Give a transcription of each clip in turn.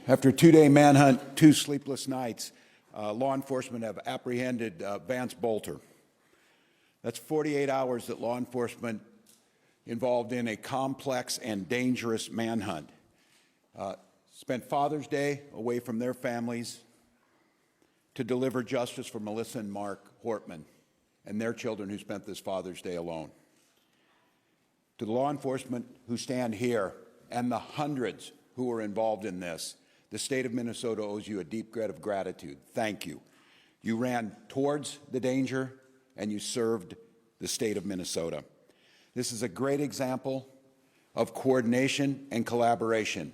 After a two-day manhunt, 2 sleepless nights, law enforcement have apprehended Vance Boelter. That's 48 hours that law enforcement involved in a complex and dangerous manhunt. Spent Father's Day away from their families to deliver justice for Melissa and Mark Hortman and their children who spent this Father's Day alone. To the law enforcement who stand here and the hundreds who are involved in this, the state of Minnesota owes you a deep debt of gratitude. Thank you. You ran towards the danger and you served the state of Minnesota. This is a great example of coordination and collaboration.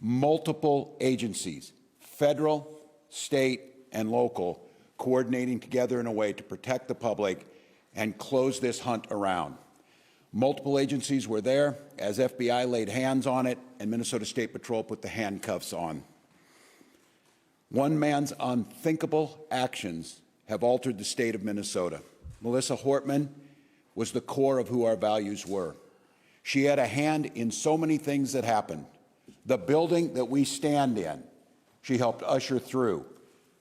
Multiple agencies, federal, state, and local, coordinating together in a way to protect the public and close this hunt around. Multiple agencies were there as FBI laid hands on it and Minnesota State Patrol put the handcuffs on. One man's unthinkable actions have altered the state of Minnesota. Melissa Hortman was the core of who our values were. She had a hand in so many things that happened. The building that we stand in, she helped usher through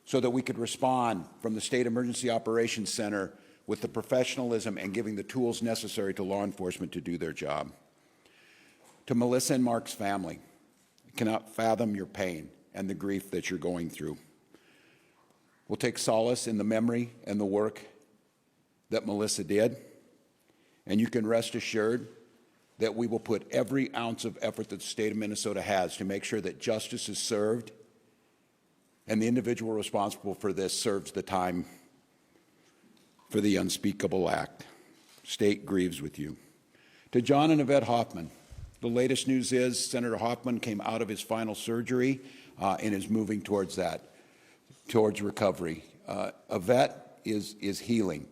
so that we could respond from the State Emergency Operations Center with the professionalism and giving the tools necessary to law enforcement to do their job. To Melissa and Mark's family, I cannot fathom your pain and the grief that you're going through. We'll take solace in the memory and the work that Melissa did, and you can rest assured that we will put every ounce of effort that the state of Minnesota has to make sure that justice is served and the individual responsible for this serves the time for the unspeakable act. State grieves with you. To John and Yvette Hoffman, the latest news is Senator Hoffman came out of his final surgery and is moving towards that, towards recovery. Yvette is healing.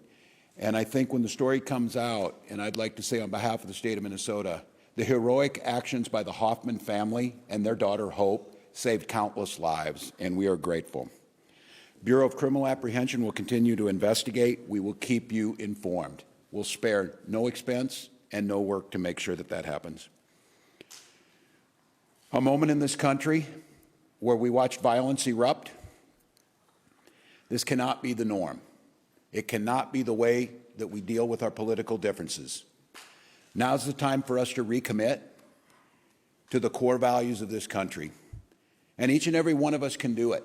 And I think when the story comes out, and I'd like to say on behalf of the state of Minnesota, the heroic actions by the Hoffman family and their daughter Hope saved countless lives, and we are grateful. Bureau of Criminal Apprehension will continue to investigate. We will keep you informed. We'll spare no expense and no work to make sure that that happens. A moment in this country where we watch violence erupt. This cannot be the norm. It cannot be the way that we deal with our political differences. Now's the time for us to recommit to the core values of this country. And each and every one of us can do it.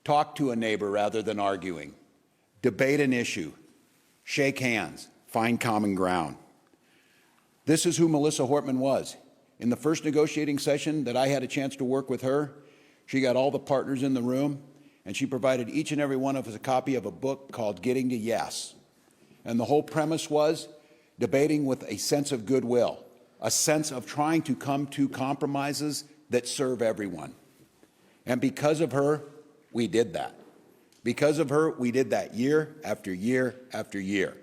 Talk to a neighbor rather than arguing. Debate an issue. Shake hands. Find common ground. This is who Melissa Hortman was. In the first negotiating session that I had a chance to work with her, she got all the partners in the room, and she provided each and every one of us a copy of a book called Getting to Yes. And the whole premise was debating with a sense of goodwill, a sense of trying to come to compromises that serve everyone. And because of her, we did that. Because of her, we did that year after year after year.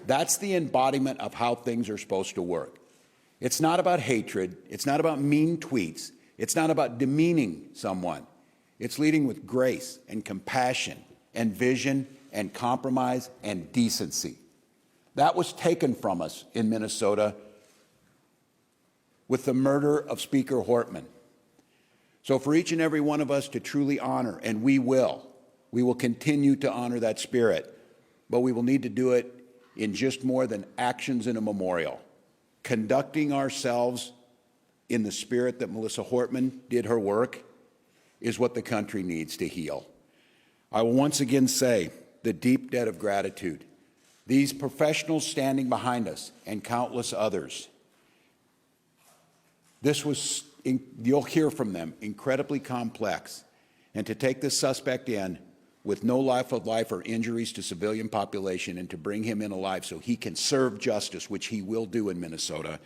That's the embodiment of how things are supposed to work. It's not about hatred. It's not about mean tweets. It's not about demeaning someone. It's leading with grace and compassion and vision and compromise and decency. That was taken from us in Minnesota with the murder of Speaker Hortman. So for each and every one of us to truly honor, and we will continue to honor that spirit, but we will need to do it in just more than actions in a memorial. Conducting ourselves in the spirit that Melissa Hortman did her work is what the country needs to heal. I will once again say the deep debt of gratitude. These professionals standing behind us and countless others. This was, you'll hear from them, incredibly complex. And to take this suspect in with no life or injuries to civilian population and to bring him in alive so he can serve justice, which he will do in Minnesota,